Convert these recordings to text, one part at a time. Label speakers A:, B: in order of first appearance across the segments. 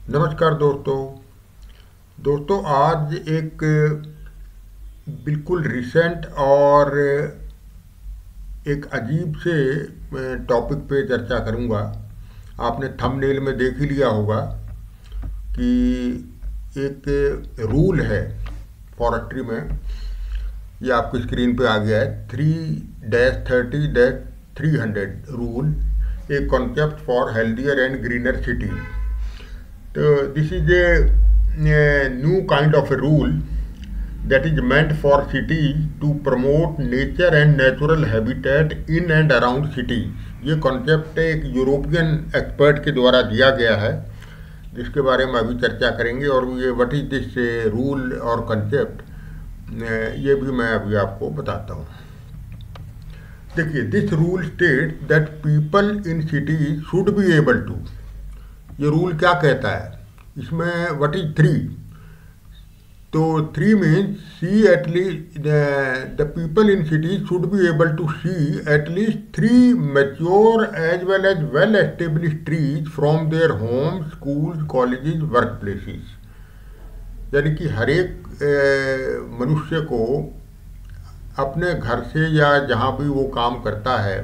A: नमस्कार दोस्तों आज एक बिल्कुल रिसेंट और एक अजीब से टॉपिक पे चर्चा करूंगा। आपने थंबनेल में देख ही लिया होगा कि एक रूल है फॉरेस्ट्री में। ये आपकी स्क्रीन पे आ गया है 3-30-300 rule, a concept for healthier and greener city. So this is a new kind of a rule that is meant for cities to promote nature and natural habitat in and around cities। ये concept एक European expert के द्वारा दिया गया है, जिसके बारे में अभी चर्चा करेंगे। और ये व्हाट इज दिस रूल और कॉन्सेप्ट, ये भी मैं अभी आपको बताता हूँ। देखिए, this rule state that people in cities should be able to. ये रूल क्या कहता है इसमें, व्हाट इज थ्री? तो three means see at least the people in city should be able to see at least 3 mature as well establish trees from their home, school, colleges, work places. यानी कि हर एक मनुष्य को अपने घर से या जहाँ भी वो काम करता है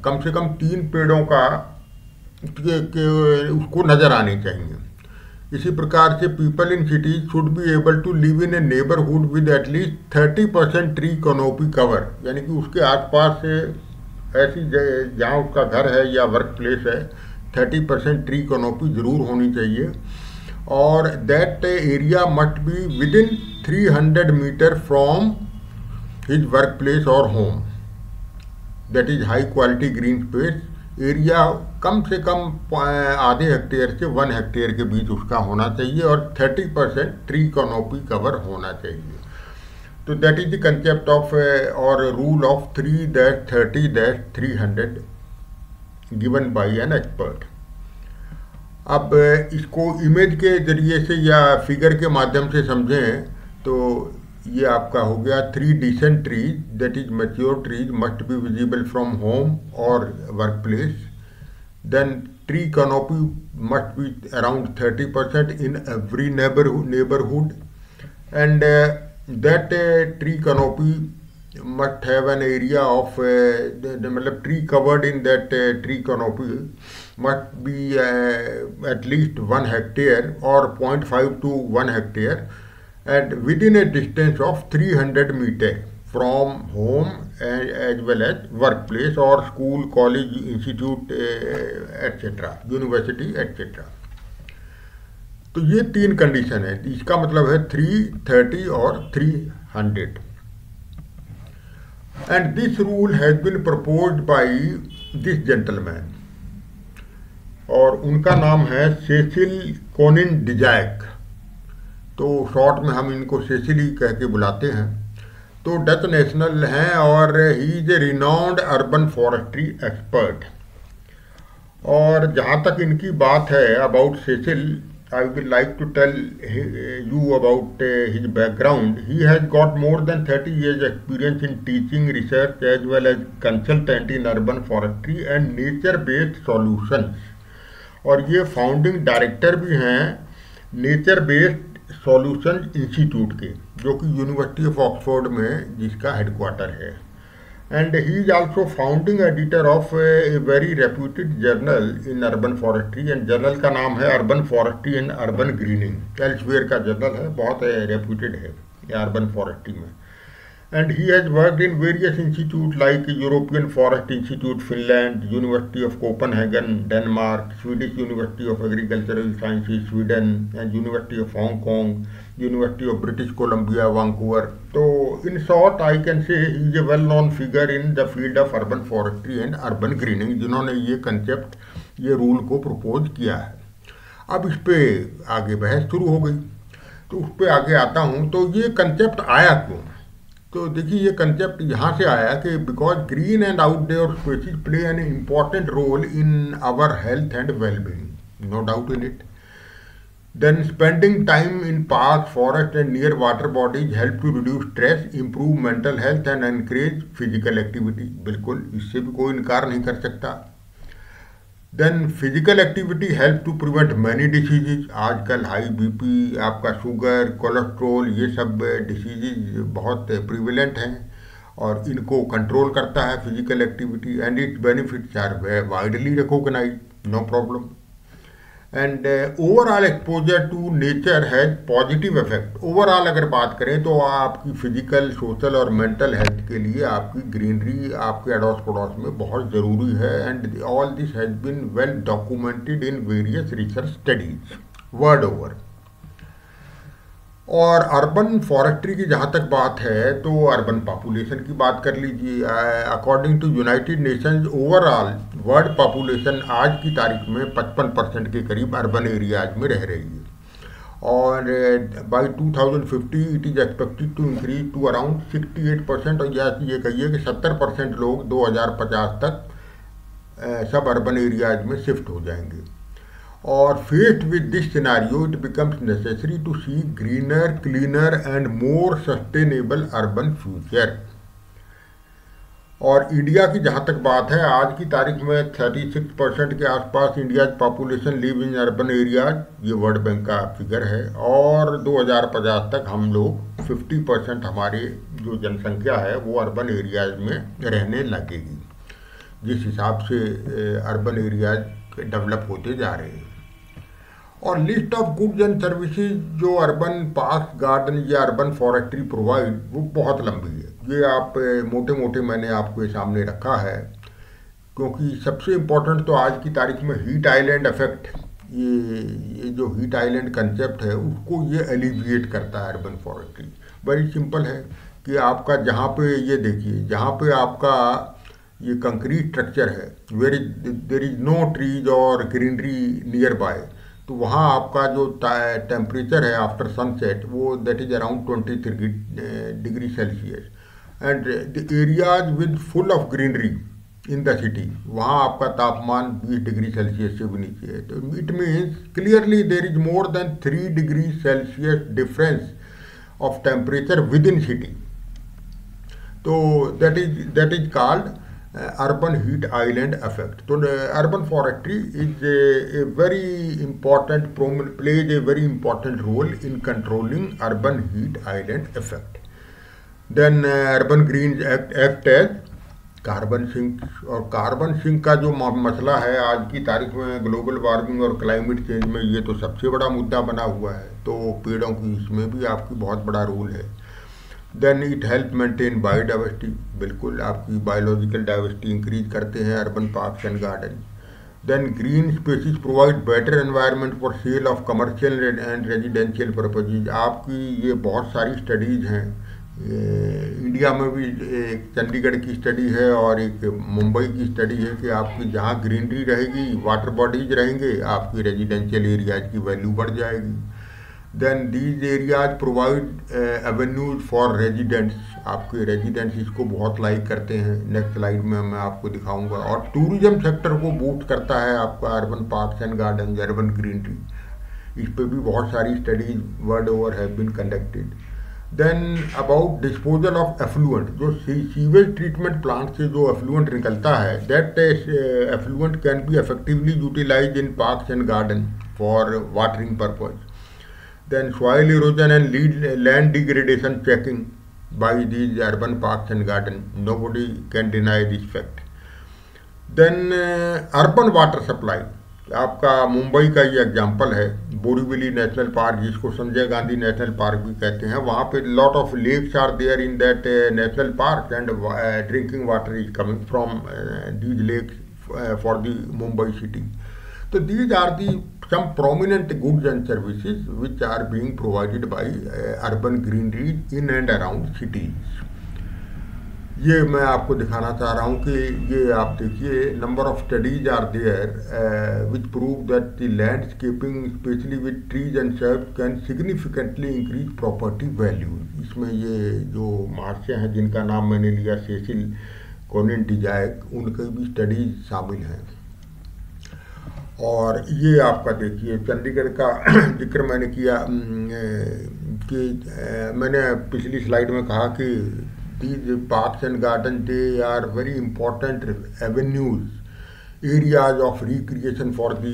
A: कम से कम 3 पेड़ों का उसको नज़र आने चाहिए। इसी प्रकार से people in cities should be able to live in a neighbourhood with at least 30% tree canopy cover. यानी कि उसके आसपास से ऐसी जहाँ उसका घर है या वर्क प्लेस है 30% ट्री कैनोपी जरूर होनी चाहिए। और that area must be within 300 metre from his work place और होम। That is high quality green space. Area कम से कम आधे हेक्टेयर से 1 हेक्टेयर के बीच उसका होना चाहिए और 30% ट्री कैनोपी कवर होना चाहिए। तो that is the concept of और rule of 3-30-300 given by an expert. अब इसको इमेज के जरिए से या फिगर के माध्यम से समझें तो ये आपका हो गया 3 decent trees, that is mature trees must be visible from home और work place. Then tree canopy must be around 30% in every neighbourhood and that tree canopy must have an area of मतलब tree covered in that tree canopy must be at least 1 hectare और 0.5 to 1 hectare and within a distance of 300 meter from home as well as workplace or school, college, institute, etc., university, etc. तो ये 3 condition है। इसका मतलब है 330 और 300। And this rule has been proposed by this gentleman, और उनका नाम है सेसिल कोनिन डिजैक। तो शॉर्ट में हम इनको सेसिली कह के बुलाते हैं। तो डच नेशनल हैं और he is a renowned urban forestry expert. और जहाँ तक इनकी बात है about Cecil, I will like to tell you about his background. He has got more than 30 years experience in teaching, research as well as consultant in urban forestry and nature based solutions. और ये founding director भी हैं nature based solution institute के, जो कि university of Oxford में जिसका headquarter है। And he is also founding editor of A very reputed journal in urban forestry, and journal का नाम है urban forestry and urban grinning. Elsewhere का जर्नल है, बहुत रेप्यूटेड है अर्बन फॉरेस्ट्री में। And he has worked in various institutes like European Forest Institute, Finland, University of Copenhagen, Denmark, Swedish University of Agricultural Sciences, Sweden, and University of Hong Kong, University of British Columbia, Vancouver. So, in short, I can say he is a well-known figure in the field of urban forestry and urban greening, जिन्होंने ये concept, ये rule को propose किया है। अब इस पे आगे बहस शुरू हो गई, तो उस पे आगे आता हूँ। तो ये concept आया क्यों? तो देखिए, ये कंसेप्ट यहाँ से आया कि because green and outdoor spaces play an important role in our health and wellbeing, no doubt in it. Then spending time in park, forest and near water bodies help to reduce stress, improve mental health and encourage physical activity. बिल्कुल, इससे भी कोई इनकार नहीं कर सकता। Then physical activity help to prevent many diseases. आजकल high BP, आपका शुगर, कोलेस्ट्रोल, ये सब डिसीजेज बहुत प्रिवेलेंट हैं और इनको कंट्रोल करता है physical activity, and its benefits are widely recognise, no problem. And overall exposure to nature has positive effect. Overall अगर बात करें तो आपकी फिजिकल, सोशल और मेंटल हेल्थ के लिए आपकी ग्रीनरी आपके अड़ोस पड़ोस में बहुत ज़रूरी है, and all this has been well documented in various research studies world over. और अर्बन फॉरेस्ट्री की जहाँ तक बात है तो अर्बन पॉपुलेशन की बात कर लीजिए। According to United Nations, overall world population आज की तारीख में 55% के करीब अर्बन एरियाज में रह रही है, और by 2050 it is expected to increase to around 68%, और ये कहिए कि 70% लोग 2050 तक सब अर्बन एरियाज में शिफ्ट हो जाएंगे। और faced with this scenario, it becomes necessary to see greener, cleaner and more sustainable urban future। और इंडिया की जहाँ तक बात है, आज की तारीख में 36% के आसपास India population live in urban areas, ये वर्ल्ड बैंक का फिगर है, और 2050 तक हम लोग 50% हमारे जो जनसंख्या है वो अर्बन एरियाज में रहने लगेगी, जिस हिसाब से अर्बन एरियाज डेवलप होते जा रहे हैं। और list of goods and services जो अर्बन पार्क, गार्डन या अर्बन फॉरेस्ट्री प्रोवाइड, वो बहुत लंबी है। ये आप मोटे मोटे मैंने आपके सामने रखा है, क्योंकि सबसे इम्पोर्टेंट तो आज की तारीख में हीट आइलैंड इफेक्ट, ये जो हीट आइलैंड कंसेप्ट है उसको ये एलिविएट करता है अर्बन फॉरेस्ट्री। वेरी सिंपल है कि आपका जहाँ पे, ये देखिए, जहाँ पे आपका ये कंक्रीट स्ट्रक्चर है, देर इज नो ट्रीज और ग्रीनरी नियर बाय, तो वहाँ आपका जो टेम्परेचर है आफ्टर सनसेट वो that is around 23 degree Celsius, and the areas with full of greenery in the city, वहाँ आपका तापमान 20 डिग्री सेल्सियस से भी नीचे है। तो it means clearly there is more than 3 degree Celsius difference of temperature within city. तो that is called urban heat island effect. So urban forestry is a very important, plays a very important role in controlling urban heat island effect. Then urban greens act as carbon sink, और carbon sink का जो मसला है आज की तारीख में global warming और क्लाइमेट चेंज में, ये तो सबसे बड़ा मुद्दा बना हुआ है, तो पेड़ों की इसमें भी आपकी बहुत बड़ा रोल है। Then it help maintain biodiversity, बिल्कुल आपकी बायोलॉजिकल डाइवर्सिटी इंक्रीज करते हैं urban parks and garden. Then green spaces provide better environment for sale of commercial and residential purposes. आपकी ये बहुत सारी स्टडीज़ हैं, इंडिया में भी एक चंडीगढ़ की स्टडी है और एक मुंबई की स्टडी है कि आपकी जहाँ ग्रीनरी रहेगी, वाटर बॉडीज रहेंगे, आपकी रेजिडेंशियल एरियाज की वैल्यू बढ़ जाएगी। Then these areas provide avenues for residents, आपके रेजिडेंट्स इसको बहुत लाइक करते हैं, नेक्स्ट स्लाइड में मैं आपको दिखाऊंगा। और टूरिज्म सेक्टर को बूस्ट करता है आपका urban parks and garden, urban greenery, इस पर भी बहुत सारी studies world over have been conducted. Then about disposal of effluent, जो सीवेज ट्रीटमेंट प्लांट से जो एफ्लुएंट निकलता है, that effluent can be effectively utilise in parks and garden for watering purpose. Then soil erosion and land degradation checking by these urban parks and garden, nobody can deny this fact. Then urban water supply, आपका मुंबई का ये example है, Borivali national park, जिसको Sanjay Gandhi national park भी कहते हैं, वहाँ पे lot of lakes are there in that national park, and drinking water is coming from these lakes for the Mumbai city. So these are the some prominent goods and services which are being provided by urban greenery in and around cities. ये मैं आपको दिखाना चाह रहा हूँ कि ये आप देखिए, number of studies are there which prove that the landscaping specially with trees and shrubs can significantly increase property value. इसमें ये जो महाशय हैं जिनका नाम मैंने लिया, सेसिल कोनिन डिजायक, उनकी भी स्टडीज शामिल हैं। और ये आपका देखिए चंडीगढ़ का जिक्र मैंने किया कि मैंने पिछली स्लाइड में कहा कि these parks and garden they are very important avenues areas of recreation for the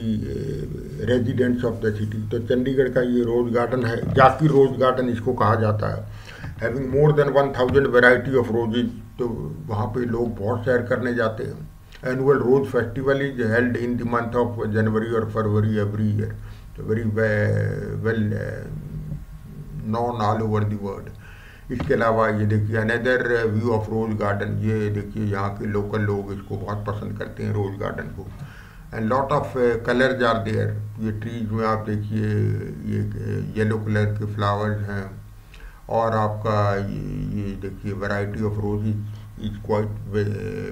A: residents of the city. तो चंडीगढ़ का ये रोज़ गार्डन है, जाकिर रोज़ गार्डन इसको कहा जाता है, having more than 1000 variety of roses. तो वहाँ पे लोग बहुत सैर करने जाते हैं। Annual rose festival is held in the month of January और फरवरी एवरी ईयर, तो very well known all over the world. इसके अलावा ये देखिए another view of rose garden, ये देखिए यहाँ के लोकल लोग इसको बहुत पसंद करते हैं रोज गार्डन को। And lot of colours are there. ये ट्रीज में आप देखिए ये येलो कलर के फ्लावर्स हैं, और आपका ये देखिए variety of roses is quite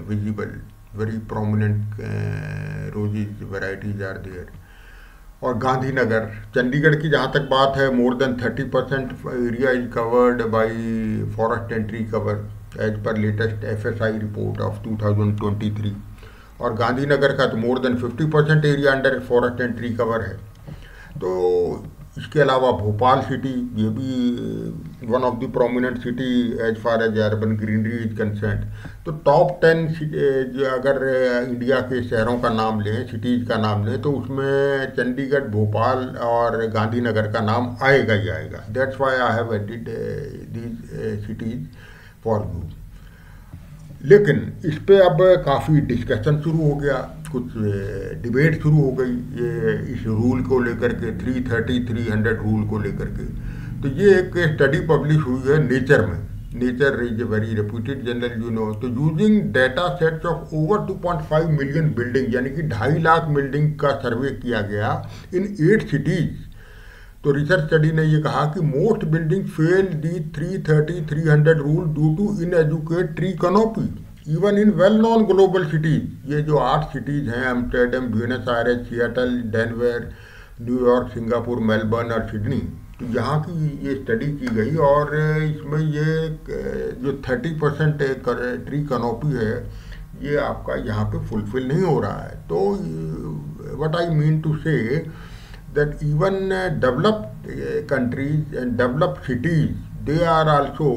A: visible, very prominent roses varieties are there. और गांधीनगर, चंडीगढ़ की जहाँ तक बात है, more than 30% area is covered by forest and tree cover as per latest FSI report of 2023। और गांधीनगर का तो more than 50% area under forest and tree cover है। तो इसके अलावा भोपाल सिटी, ये भी one of the prominent city as far as urban greenery is concern. तो टॉप 10 अगर इंडिया के शहरों का नाम लें, सिटीज़ का नाम लें, तो उसमें चंडीगढ़, भोपाल और गांधीनगर का नाम आएगा ही आएगा। That's why I have added these cities for you. लेकिन इस पे अब काफ़ी डिस्कशन शुरू हो गया, कुछ डिबेट शुरू हो गई ये इस रूल को लेकर के, 330-300 रूल को लेकर के। तो ये एक स्टडी पब्लिश हुई है नेचर में। Nature is a very reputed journal, you know. तो using data sets of over 2.5 million building, यानी कि 2.5 लाख बिल्डिंग का सर्वे किया गया इन 8 सिटीज़। तो रिसर्च स्टडी ने ये कहा कि most building fail the 330-300 rule due to inadequate tree canopy even in well known global cities. ये जो 8 सिटीज़ हैं, Amsterdam, Buenos Aires, Seattle, Denver, New York, Singapore, Melbourne और सिडनी, तो यहाँ की ये स्टडी की गई। और इसमें ये जो 30% ट्री कैनोपी है, ये आपका यहाँ पे फुलफिल नहीं हो रहा है। तो व्हाट आई मीन टू से that even developed countries and developed cities, they are also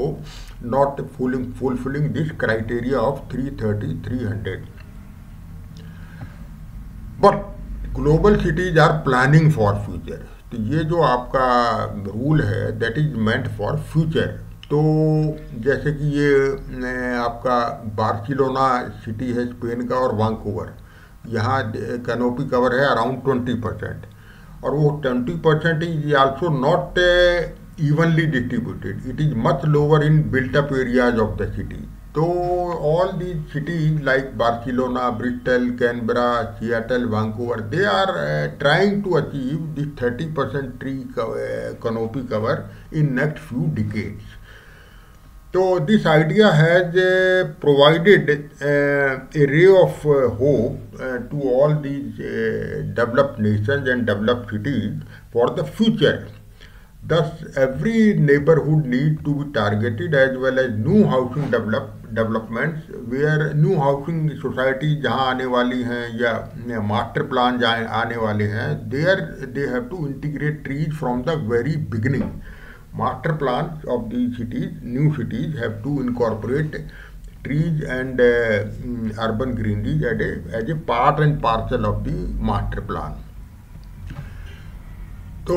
A: not fulfilling this criteria of 330-300. But global cities are planning for future. तो ये जो आपका रूल है that is meant for future. तो जैसे कि ये आपका बार्सिलोना सिटी है स्पेन का, और वैंकूवर, यहाँ कैनोपी कवर है अराउंड 20%, और वो 20% is also not evenly distributed, it is much lower in built up areas of the city. तो all the cities like Barcelona, Bristol, Canberra, Seattle, Vancouver, they are trying to achieve this 30% tree canopy cover in next few decades. So this idea has provided a ray of hope to all these developed nations and developed cities for the future. Thus, every neighborhood needs to be targeted, as well as new housing developments, where new housing society जहाँ आने वाली हैं या master plan जहाँ आने वाले हैं, there they have to integrate trees from the very beginning. Master plans of these cities, new cities, have to incorporate trees and urban greenery as a part and parcel of the master plan. So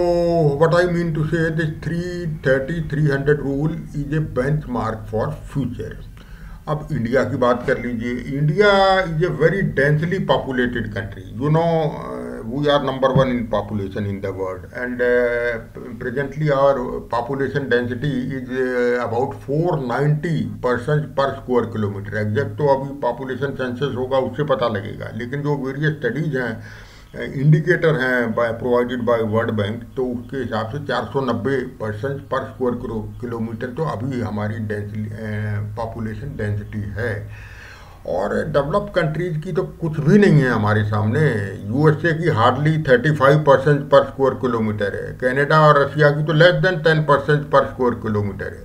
A: what I mean to say, this 330-300 rule is a benchmark for future. अब India की बात कर लीजिए। India is a very densely populated country, you know, we are number 1 in population in the world, and presently our population density is about 490 person per square kilometre. Exact तो अभी population census होगा, उससे पता लगेगा, लेकिन जो various studies हैं, indicator हैं प्रोवाइडेड बाय वर्ल्ड बैंक, तो उसके हिसाब से 490 पर्सन पर स्क्वायर किलोमीटर तो अभी हमारी पॉपुलेशन डेंसिटी है। और डेवलप्ड कंट्रीज़ की तो कुछ भी नहीं है हमारे सामने। USA की हार्डली 35% पर स्क्वायर किलोमीटर है, कनाडा और रशिया की तो लेस देन 10% पर स्क्वायर किलोमीटर है।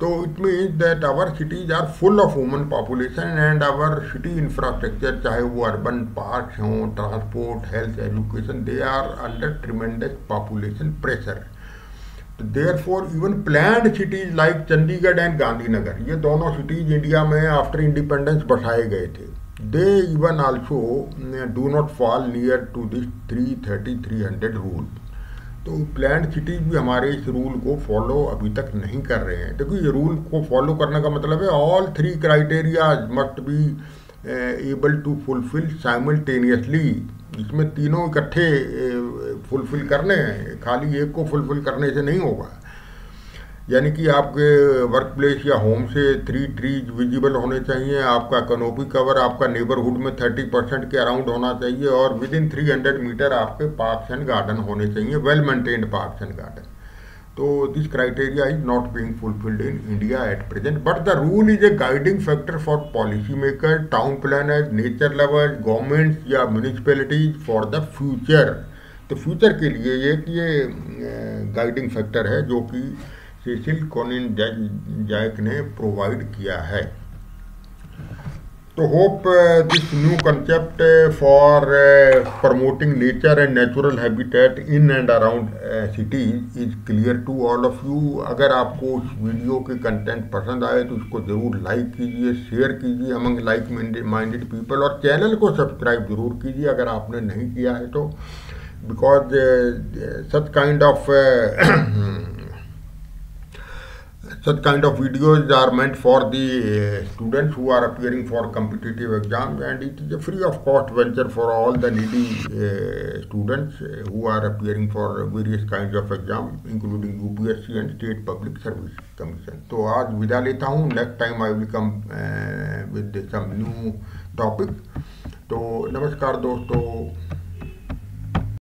A: तो it means that our cities are full of human population, and our city infrastructure, चाहे वो अर्बन पार्क हों, transport, health, education, they are under tremendous population pressure. तो therefore even planned cities like Chandigarh and Gandhinagar, ये दोनों cities India में after independence बसाए गए थे, they even also do not fall near to this 330-300 rule. तो planned cities भी हमारे इस रूल को फॉलो अभी तक नहीं कर रहे हैं। देखो ये रूल को फॉलो करने का मतलब है all 3 criteria must be able to fulfil simultaneously. इसमें तीनों इकट्ठे फुलफिल करने हैं, खाली एक को फुलफिल करने से नहीं होगा। यानी कि आपके वर्क प्लेस या होम से 3 ट्रीज विजिबल होने चाहिए, आपका कैनोपी कवर आपका नेबरहुड में 30% के अराउंड होना चाहिए, और विद इन 300 मीटर आपके पार्क्स एंड गार्डन होने चाहिए, well maintained parks and garden. तो this criteria is not being fulfilled in India at present, but the rule is a guiding factor for policy maker, town planners, nature lovers, governments या municipalities for the future. तो future के लिए ये guiding factor है जो कि Cecil कोनिन-डायक ने provide किया है। तो hope this new concept for promoting nature and natural habitat in and around cities is clear to all of you. अगर आपको उस वीडियो के कंटेंट पसंद आए तो उसको ज़रूर लाइक कीजिए, शेयर कीजिए अमंग लाइक माइंडेड पीपल, और चैनल को सब्सक्राइब जरूर कीजिए अगर आपने नहीं किया है तो, because such kind of videos are meant for the students who are appearing for competitive exams, and it is a free of cost venture for all the needy students who are appearing for various kinds of exams including UPSC and State Public Service Commission. तो आज विदा लेता हूँ, next time I will come with some new topic. तो नमस्कार दोस्तों।